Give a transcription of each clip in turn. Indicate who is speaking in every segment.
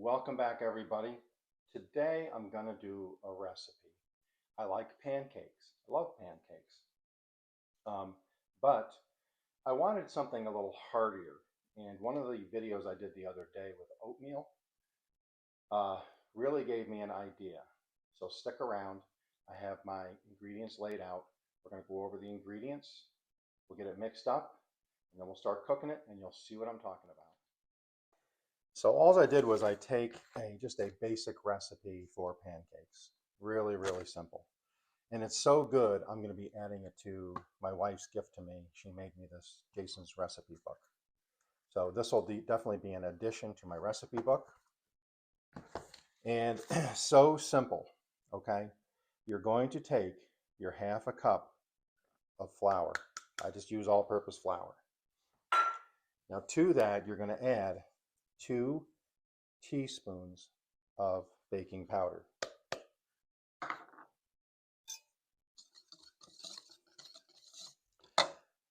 Speaker 1: Welcome back, everybody. Today I'm going to do a recipe. I like pancakes. I love pancakes. Um, but I wanted something a little heartier. And one of the videos I did the other day with oatmeal uh, really gave me an idea. So stick around. I have my ingredients laid out. We're going to go over the ingredients. We'll get it mixed up, and then we'll start cooking it, and you'll see what I'm talking about. So all I did was I take just a basic recipe for pancakes. Really, really simple. And it's so good, I'm going to be adding it to my wife's gift to me. She made me this Jason's recipe book. So this will definitely be an addition to my recipe book. And so simple, okay? You're going to take your half a cup of flour. I just use all-purpose flour. Now to that, you're going to add 2 teaspoons of baking powder.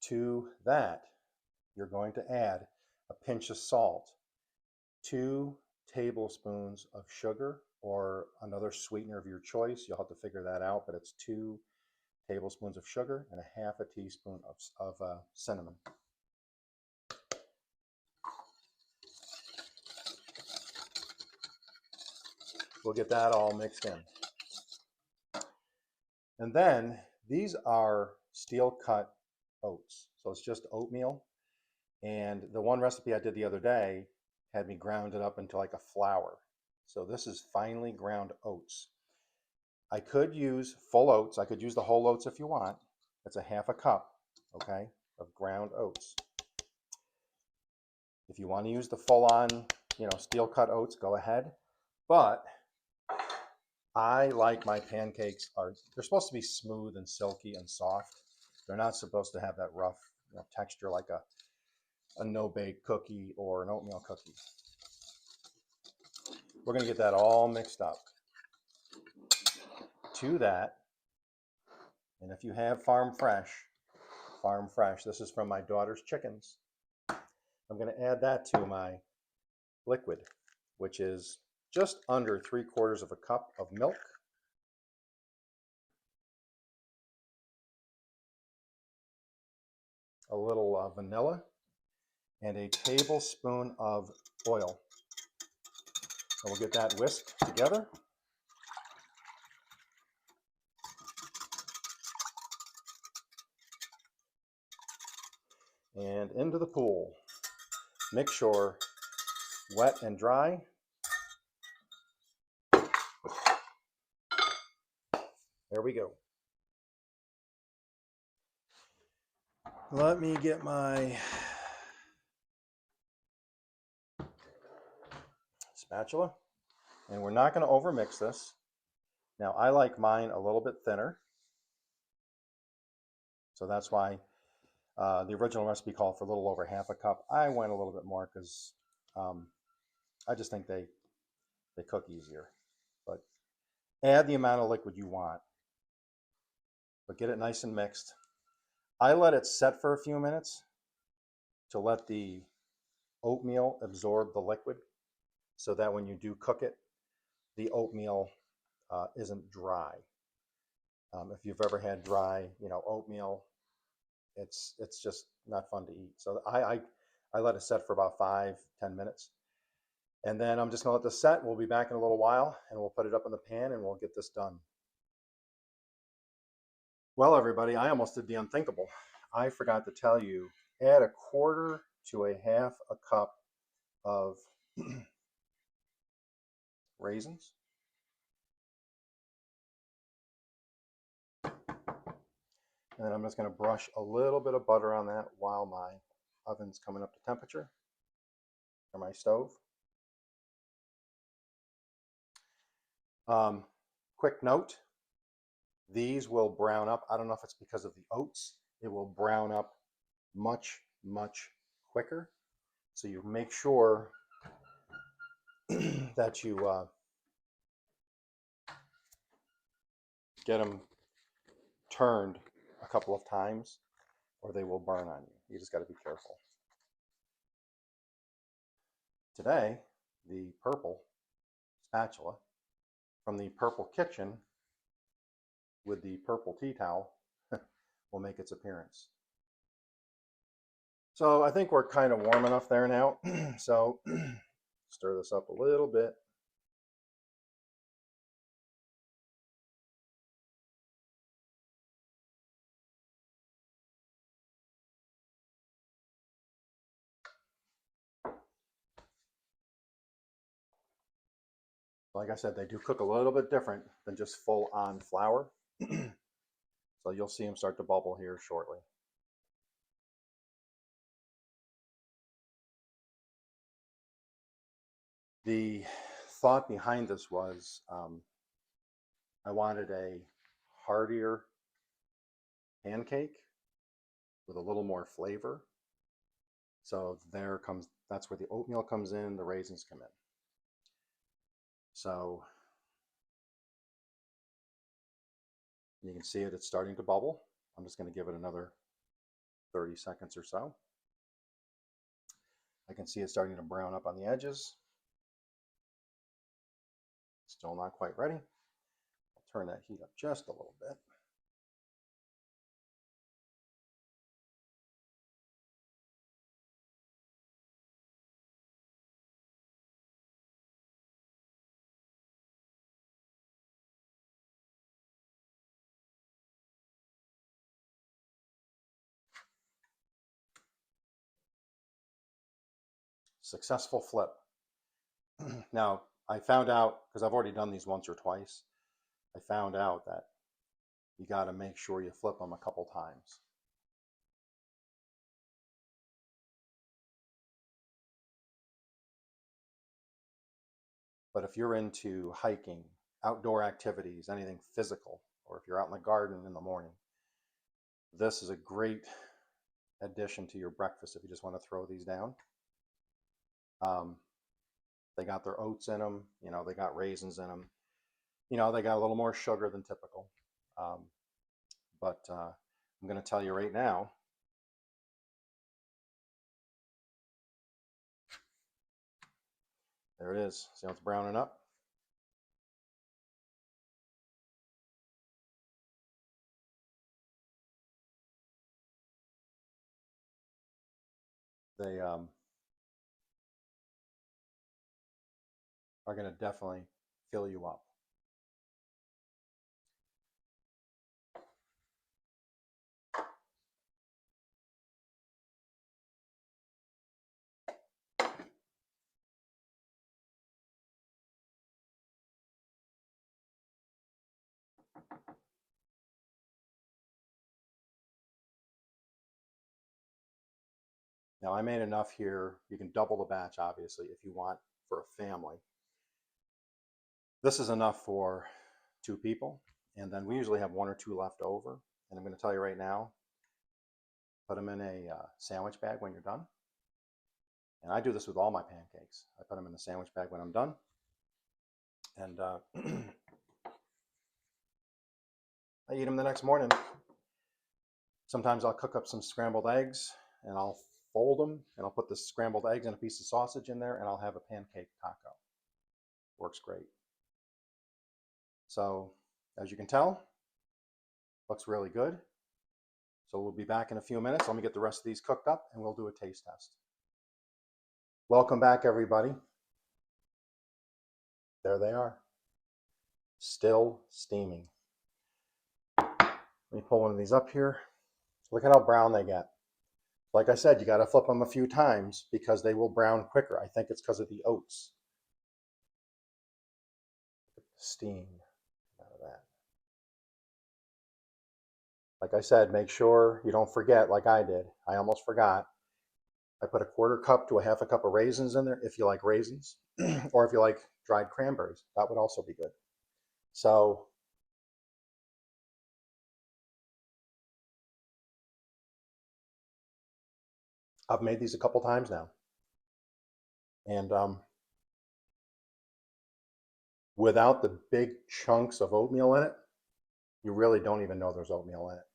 Speaker 1: To that, you're going to add a pinch of salt, 2 tablespoons of sugar or another sweetener of your choice. You'll have to figure that out, but it's 2 tablespoons of sugar and a half a teaspoon of cinnamon. We'll get that all mixed in. And then these are steel cut oats. So it's just oatmeal. And the one recipe I did the other day had me ground it up into like a flour. So this is finely ground oats. I could use full oats. I could use the whole oats if you want. It's a half a cup, okay, of ground oats. If you want to use the full-on, steel cut oats, go ahead. But I like my pancakes they're supposed to be smooth and silky and soft. They're not supposed to have that rough texture like a no-bake cookie or an oatmeal cookie. We're going to get that all mixed up. To that, and if you have farm fresh, this is from my daughter's chickens. I'm going to add that to my liquid, which is just under 3/4 of a cup of milk. A little vanilla, and a tablespoon of oil. And we'll get that whisked together. And into the pool. Make sure wet and dry. There we go. Let me get my spatula. And we're not going to overmix this. Now, I like mine a little bit thinner. So that's why the original recipe called for a little over half a cup. I went a little bit more because I just think they cook easier. But add the amount of liquid you want. But get it nice and mixed. I let it set for a few minutes to let the oatmeal absorb the liquid so that when you do cook it, the oatmeal isn't dry. If you've ever had dry, oatmeal, it's just not fun to eat. So I let it set for about 5-10 minutes. And then I'm just going to let this set. We'll be back in a little while, and we'll put it up in the pan, and we'll get this done. Well, everybody, I almost did the unthinkable. I forgot to tell you, add 1/4 to a half a cup of raisins. And then I'm just going to brush a little bit of butter on that while my oven's coming up to temperature, or my stove. Quick note, these will brown up. I don't know if it's because of the oats. It will brown up much, much quicker. So you make sure that you get them turned a couple of times or they will burn on you. You just got to be careful. Today, the purple spatula from the purple kitchen with the purple tea towel will make its appearance. So I think we're kind of warm enough there now. So stir this up a little bit. Like I said, they do cook a little bit different than just full on flour. So you'll see them start to bubble here shortly. The thought behind this was I wanted a heartier pancake with a little more flavor. So that's where the oatmeal comes in, the raisins come in. So you can see it's starting to bubble. I'm just going to give it another 30 seconds or so. I can see it starting to brown up on the edges. Still not quite ready. I'll turn that heat up just a little bit. Successful flip. Now, I found out, because I've already done these once or twice, I found out that you got to make sure you flip them a couple times. But if you're into hiking, outdoor activities, anything physical, or if you're out in the garden in the morning, this is a great addition to your breakfast if you just want to throw these down. They got their oats in them, they got raisins in them. They got a little more sugar than typical. But I'm going to tell you right now, there it is. See how it's browning up? They are going to definitely fill you up. Now I made enough here. You can double the batch, obviously, if you want for a family. This is enough for 2 people, and then we usually have 1 or 2 left over. And I'm going to tell you right now, put them in a sandwich bag when you're done. And I do this with all my pancakes. I put them in the sandwich bag when I'm done. And I eat them the next morning. Sometimes I'll cook up some scrambled eggs and I'll fold them and I'll put the scrambled eggs and a piece of sausage in there and I'll have a pancake taco. Works great. So as you can tell, looks really good. So we'll be back in a few minutes. Let me get the rest of these cooked up and we'll do a taste test. Welcome back, everybody. There they are, still steaming. Let me pull one of these up here. Look at how brown they get. Like I said, you got to flip them a few times because they will brown quicker. I think it's because of the oats. Steam out of that. Like I said, make sure you don't forget, like I did. I almost forgot. I put a 1/4 cup to a 1/2 cup of raisins in there if you like raisins, or if you like dried cranberries. That would also be good. So I've made these a couple times now. And without the big chunks of oatmeal in it, you really don't even know there's oatmeal in it.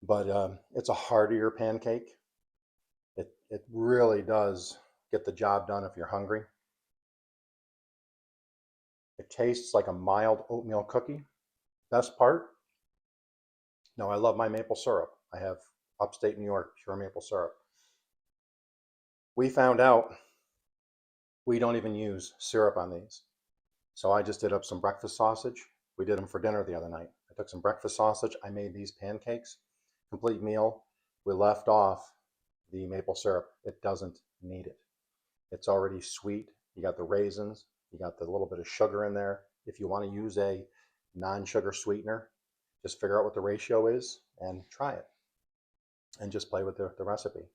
Speaker 1: But it's a heartier pancake. It really does get the job done if you're hungry. It tastes like a mild oatmeal cookie. Best part, no, I love my maple syrup. I have upstate New York pure maple syrup. We found out we don't even use syrup on these. So I just did up some breakfast sausage. We did them for dinner the other night. I took some breakfast sausage. I made these pancakes, complete meal. We left off the maple syrup. It doesn't need it. It's already sweet. You got the raisins. You got the little bit of sugar in there. If you want to use a non-sugar sweetener, just figure out what the ratio is and try it. And just play with the recipe.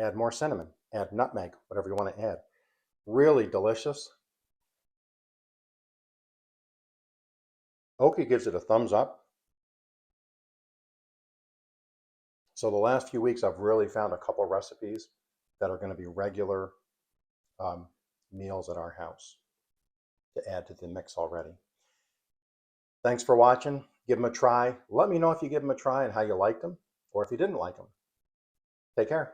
Speaker 1: Add more cinnamon, add nutmeg, whatever you want to add. Really delicious. Oki gives it a thumbs up. So the last few weeks, I've really found a couple recipes that are going to be regular meals at our house to add to the mix already. Thanks for watching. Give them a try. Let me know if you give them a try and how you liked them, or if you didn't like them. Take care.